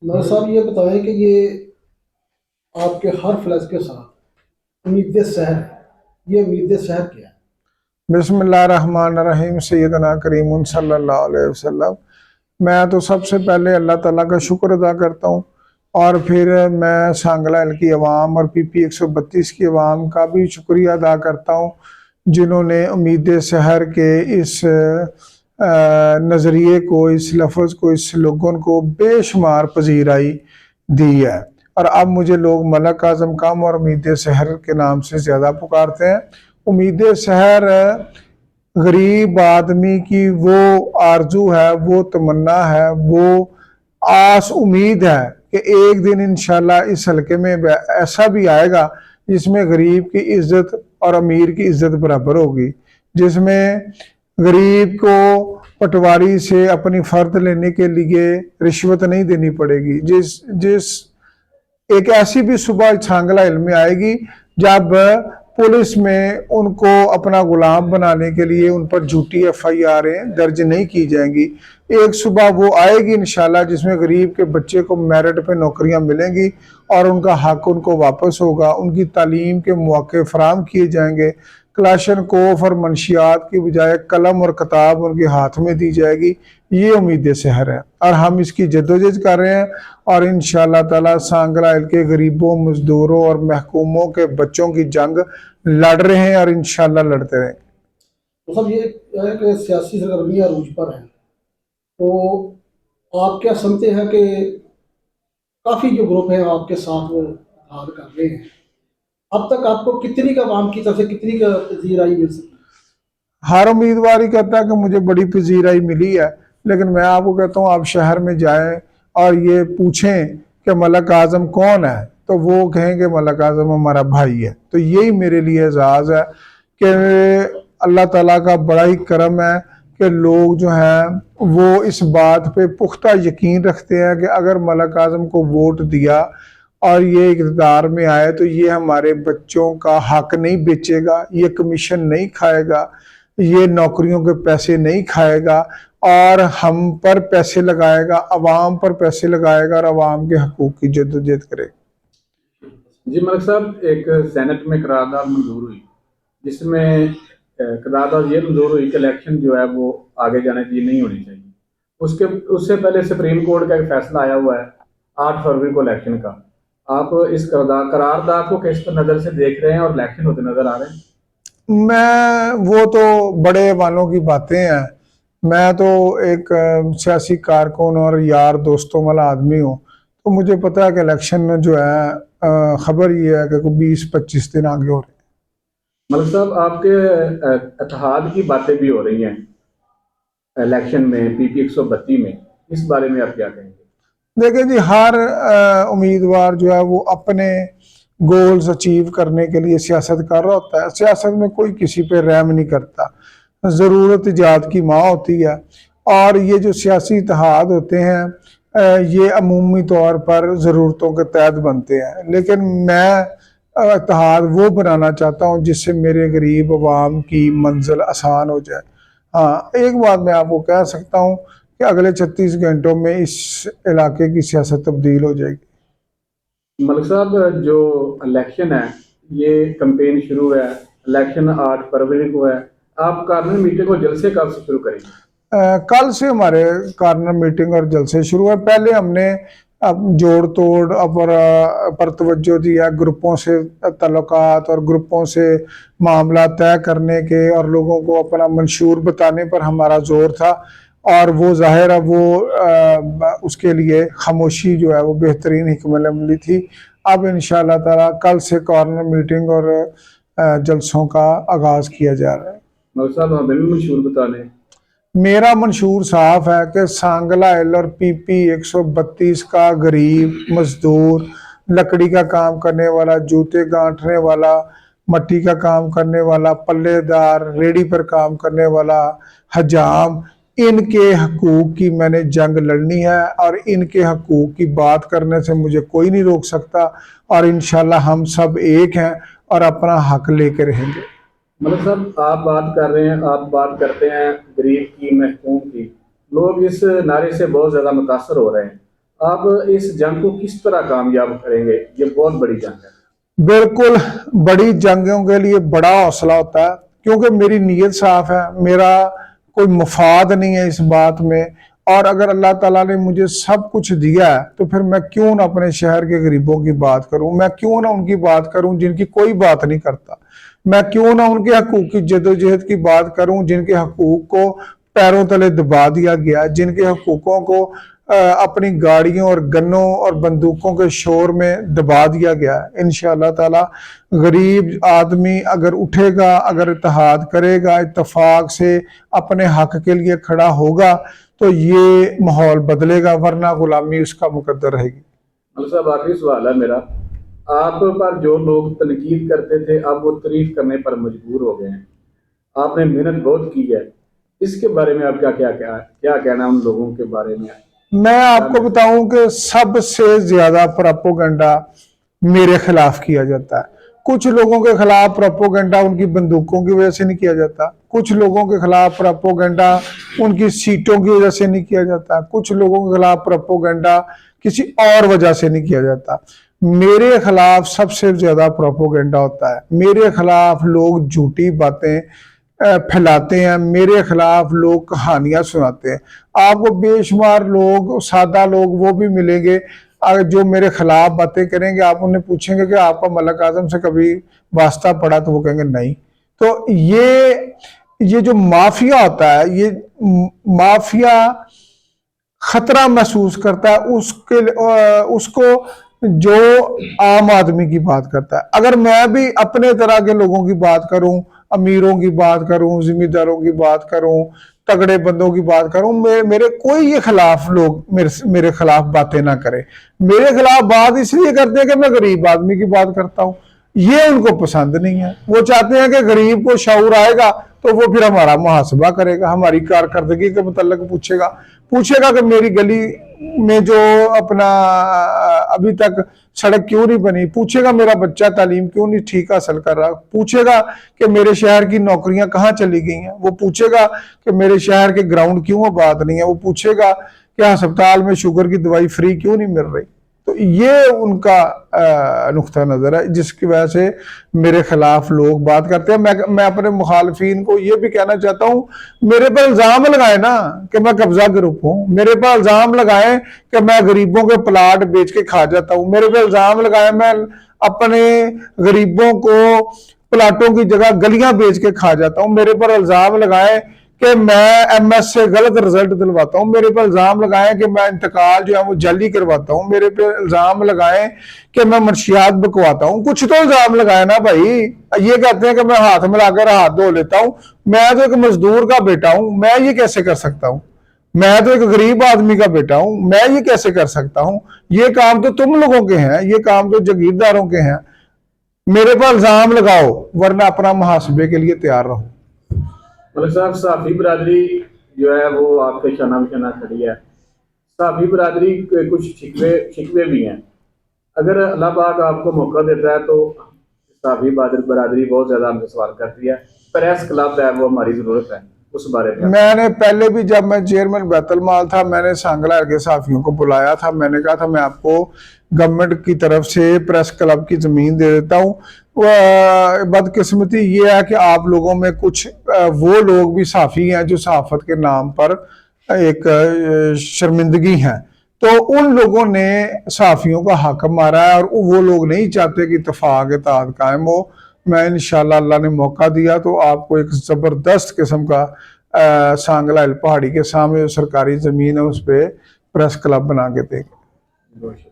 نور صاحب یہ بتائیں کہ یہ آپ کے ہر فلز کے ساتھ امید شہر ہے، یہ امید شہر کیا ہے؟ بسم اللہ الرحمن الرحیم، سیدنا کریم صلی اللہ علیہ وسلم۔ میں تو سب سے پہلے اللہ تعالیٰ کا شکر ادا کرتا ہوں، اور پھر میں سانگلہ ایل کی عوام اور پی پی 132 کی عوام کا بھی شکریہ ادا کرتا ہوں، جنہوں نے امید شہر کے اس نظریے کو، اس لفظ کو، اس سلوگن کو بے شمار پذیرائی دی ہے۔ اور اب مجھے لوگ ملک اعظم کم اور امید شہر کے نام سے زیادہ پکارتے ہیں۔ امید شہر غریب آدمی کی وہ آرزو ہے، وہ تمنا ہے، وہ آس امید ہے کہ ایک دن انشاءاللہ اس حلقے میں ایسا بھی آئے گا جس میں غریب کی عزت اور امیر کی عزت برابر ہوگی، جس میں غریب کو پٹواری سے اپنی فرد لینے کے لیے رشوت نہیں دینی پڑے گی، جس ایک ایسی بھی صبح سانگلہ علم میں آئے گی جب پولیس میں ان کو اپنا غلام بنانے کے لیے ان پر جھوٹی ایف آئی آریں درج نہیں کی جائیں گی۔ ایک صبح وہ آئے گی انشاءاللہ جس میں غریب کے بچے کو میرٹ پہ نوکریاں ملیں گی اور ان کا حق ان کو واپس ہوگا، ان کی تعلیم کے مواقع فراہم کیے جائیں گے، کلاشن کوف اور منشیات کی بجائے قلم اور کتاب ان کے ہاتھ میں دی جائے گی۔ یہ امید شہر ہے اور ہم اس کی جدوجہد کر رہے ہیں، اور انشاءاللہ تعالی سانگلہ ایل کے غریبوں، مزدوروں اور محکوموں کے بچوں کی جنگ لڑ رہے ہیں اور انشاءاللہ لڑتے رہیں گے۔ تو صاحب یہ ہے کہ سیاسی سرگرمیاں عروج پر ہیں، تو آپ کیا سمجھتے ہیں کہ کافی جو گروپ ہیں آپ کے ساتھ وہ اتحاد کر رہے ہیں، اب تک آپ کو کتنی کا عوام کی طرف سے کتنی کا پذیرائی مل سکتی ہے؟ ہر امیدوار ہی کہتا ہے کہ مجھے بڑی پذیرائی ملی ہے، لیکن میں آپ کو کہتا ہوں آپ شہر میں جائیں اور یہ پوچھیں کہ ملک اعظم کون ہے تو وہ کہیں کہ ملک اعظم ہمارا بھائی ہے۔ تو یہی میرے لیے اعزاز ہے کہ اللہ تعالیٰ کا بڑا ہی کرم ہے کہ لوگ جو ہیں وہ اس بات پہ پختہ یقین رکھتے ہیں کہ اگر ملک اعظم کو ووٹ دیا اور یہ اقتدار میں آئے تو یہ ہمارے بچوں کا حق نہیں بیچے گا، یہ کمیشن نہیں کھائے گا، یہ نوکریوں کے پیسے نہیں کھائے گا، اور ہم پر پیسے لگائے گا، عوام پر پیسے لگائے گا اور عوام کے حقوق کی جدوجہد کرے گا۔ جی ملک صاحب، ایک سینٹ میں قرارداد منظور ہوئی جس میں قرارداد یہ منظور ہوئی کہ الیکشن جو ہے وہ آگے جانے کی نہیں ہونی چاہیے۔ اس سے پہلے سپریم کورٹ کا ایک فیصلہ آیا ہوا ہے 8 فروری کو الیکشن کا۔ آپ اس قرارداد کو کس نظر سے دیکھ رہے ہیں اور الیکشن ہوتے نظر آ رہے ہیں؟ وہ تو بڑے والوں کی باتیں ہیں، میں تو ایک سیاسی کارکن اور یار دوستوں والا آدمی ہوں، تو مجھے پتا ہے کہ الیکشن جو ہے خبر یہ ہے کہ 20-25 دن آگے ہو رہے ہیں۔ ملک صاحب، آپ کے اتحاد کی باتیں بھی ہو رہی ہیں الیکشن میں پی پی 132 میں، اس بارے میں آپ کیا کہیں گے؟ دیکھیں جی، ہر امیدوار جو ہے وہ اپنے گولز اچیو کرنے کے لیے سیاست کر رہا ہوتا ہے۔ سیاست میں کوئی کسی پہ رحم نہیں کرتا، ضرورت ایجاد کی ماں ہوتی ہے، اور یہ جو سیاسی اتحاد ہوتے ہیں یہ عمومی طور پر ضرورتوں کے تحت بنتے ہیں، لیکن میں اتحاد وہ بنانا چاہتا ہوں جس سے میرے غریب عوام کی منزل آسان ہو جائے۔ ہاں، ایک بات میں آپ کو کہہ سکتا ہوں کہ اگلے 36 گھنٹوں میں اس علاقے کی سیاست تبدیل ہو جائے گی۔ ملک صاحب، جو الیکشن ہے یہ کمپین شروع ہے، الیکشن 8 فروری کو ہے، آپ کارنر میٹنگ کو جلسے کب سے شروع کریں گے؟ کل سے ہمارے کارنر میٹنگ اور جلسے شروع ہے۔ پہلے ہم نے جوڑ توڑ پر توجہ دیا، گروپوں سے تعلقات اور گروپوں سے معاملات طے کرنے کے اور لوگوں کو اپنا منشور بتانے پر ہمارا زور تھا، اور وہ ظاہر ہے وہ اس کے لیے خاموشی جو ہے وہ بہترین حکمت عملی تھی۔ اب انشاءاللہ تعالی کل سے کارنر میٹنگ اور جلسوں کا آغاز کیا جا رہا ہے۔ ملک صاحب، ہمیں بھی منشور بتانے۔ میرا منشور صاف ہے کہ سانگلہ ایل اور پی پی 132 کا غریب مزدور، لکڑی کا کام کرنے والا، جوتے گانٹھنے والا، مٹی کا کام کرنے والا، پلے دار، ریڑی پر کام کرنے والا، حجام، ان کے حقوق کی میں نے جنگ لڑنی ہے، اور ان کے حقوق کی بات کرنے سے مجھے کوئی نہیں روک سکتا، اور انشاءاللہ ہم سب ایک ہیں اور اپنا حق لے کے رہیں گے۔ ملک صاحب، آپ بات کر رہے ہیں، آپ بات کرتے ہیں غریب کی، محکوم کی، لوگ اس نعرے سے بہت زیادہ متاثر ہو رہے ہیں۔ आप इस जंग को किस तरह कामयाब करेंगे? ये बहुत बड़ी जंग है। बिल्कुल, बड़ी जंगों के लिए बड़ा हौसला होता है, क्योंकि मेरी नीयत साफ है, मेरा कोई मफाद नहीं है इस बात में। और अगर अल्लाह ताला ने मुझे सब कुछ दिया है तो फिर मैं क्यों ना अपने शहर के गरीबों की बात करूं, मैं क्यों ना उनकी बात करूं जिनकी कोई बात नहीं करता, मैं क्यों ना उनके हकूक की जदोजहद की बात करूं जिनके हकूक को पैरों तले दबा दिया गया, जिनके हकूकों को अपनी गाड़ियों और गन्नों और बंदूकों के शोर में दबा दिया गया है। इंशाअल्लाह ताला गरीब आदमी अगर उठेगा, अगर इत्तेहाद करेगा, इत्तेफाक से अपने हक के लिए खड़ा होगा तो ये माहौल बदलेगा, वरना गुलामी उसका मुकद्दर रहेगी। मौलवी साहब, आखिरी सवाल है मेरा, आप पर जो लोग तनकीद करते थे अब वो तारीफ करने पर मजबूर हो गए हैं, आपने मेहनत बहुत की है, इसके बारे में आप क्या कहना उन लोगों के बारे में? मैं आपको बताऊं कि सबसे ज्यादा प्रोपेगेंडा मेरे खिलाफ किया जाता है। कुछ लोगों के खिलाफ प्रोपेगेंडा उनकी बंदूकों की वजह से नहीं किया जाता, कुछ लोगों के खिलाफ प्रोपेगेंडा उनकी सीटों की वजह से नहीं किया जाता, कुछ लोगों के खिलाफ प्रोपेगेंडा किसी और वजह से नहीं किया जाता। मेरे खिलाफ सबसे ज्यादा प्रोपेगेंडा होता है, मेरे खिलाफ लोग झूठी बातें फैलाते हैं, मेरे खिलाफ लोग कहानियां सुनाते हैं। आपको बेशुमार लोग, सादा लोग वो भी मिलेंगे जो मेरे खिलाफ बातें करेंगे, आप उन्हें पूछेंगे कि आपका मलक आजम से कभी वास्ता पड़ा, तो वो कहेंगे नहीं। तो ये जो माफिया होता है, ये माफिया खतरा महसूस करता है उसको जो आम आदमी की बात करता है। अगर मैं भी अपने तरह के लोगों की बात करूं, अमीरों की बात करूं, जिम्मेदारों की बात करूं, तगड़े बंदों की बात करूं, मेरे कोई ये खिलाफ लोग मेरे खिलाफ बातें ना करें। मेरे खिलाफ बात इसलिए करते हैं कि मैं गरीब आदमी की बात करता हूं, ये उनको पसंद नहीं है। वो चाहते हैं कि गरीब को शऊर आएगा तो वो फिर हमारा मुहासबा करेगा, हमारी कारकर्दगी के मुतल्लिक पूछेगा कि मेरी गली में जो अपना अभी तक सड़क क्यों नहीं बनी, पूछेगा मेरा बच्चा तालीम क्यों नहीं ठीक हासिल कर रहा, पूछेगा कि मेरे शहर की नौकरियां कहाँ चली गई हैं, वो पूछेगा कि मेरे शहर के ग्राउंड क्यों आबाद नहीं है, वो पूछेगा कि अस्पताल में शुगर की दवाई फ्री क्यों नहीं मिल रही। तो ये उनका नुक्ता नजर है जिसकी वजह से मेरे खिलाफ लोग बात करते हैं। मैं अपने मुखालफिन को ये भी कहना चाहता हूँ, मेरे पर इल्जाम लगाए ना कि मैं कब्जा ग्रुप हूँ, मेरे पर इल्जाम लगाए कि मैं गरीबों के प्लाट बेच के खा जाता हूँ, मेरे पर इल्जाम लगाए मैं अपने गरीबों को प्लाटों की जगह गलियां बेच के खा जाता हूँ, मेरे पर इल्जाम लगाए कि मैं एमएस से गलत रिजल्ट दिलवाता हूँ, मेरे पर इल्जाम लगाए कि मैं इंतकाल जो है वो जाली करवाता हूँ, मेरे पे इल्जाम लगाए कि मैं मंशियात बकवाता हूँ। कुछ तो इल्जाम लगाए ना भाई। ये कहते हैं कि मैं हाथ मिलाकर हाथ धो लेता हूँ, मैं तो एक मजदूर का बेटा हूँ, मैं ये कैसे कर सकता हूँ? मैं तो एक गरीब आदमी का बेटा हूँ, मैं ये कैसे कर सकता हूँ? ये काम तो तुम लोगों के हैं, ये काम तो जागीरदारों के हैं। मेरे पर इल्जाम लगाओ वरना अपना मुहासबे के लिए तैयार रहो। मलिक साहब, सहाफी बरादरी जो है वो आपके शाना बिशाना खड़ी है, सहाफी बरादरी के कुछ शिकवे भी हैं। अगर अल्लाह पाक आपको मौका देता है तो सहाफी बरादरी बहुत ज़्यादा हमसे सवाल करती है, प्रेस क्लब है वो हमारी ज़रूरत है, उस बारे में? मैंने पहले भी जब मैं चेयरमैन बैतुल माल था, मैंने सांगला के सहाफियों को बुलाया था, मैंने कहा था मैं आपको गवर्नमेंट की तरफ से प्रेस क्लब की जमीन दे देता हूँ। बदकिस्मती ये है कि आप लोगों में कुछ वो लोग भी सहाफी हैं जो सहाफत के नाम पर एक शर्मिंदगी है, तो उन लोगों ने सहाफियों का हक मारा है और वो लोग नहीं चाहते कि इत्तेफाक इत्तेहाद कायम हो। मैं इंशाल्लाह अल्लाह ने मौका दिया तो आपको एक जबरदस्त किस्म का सांगला हिल पहाड़ी के सामने जो सरकारी जमीन है उस पर प्रेस क्लब बना के देंगे।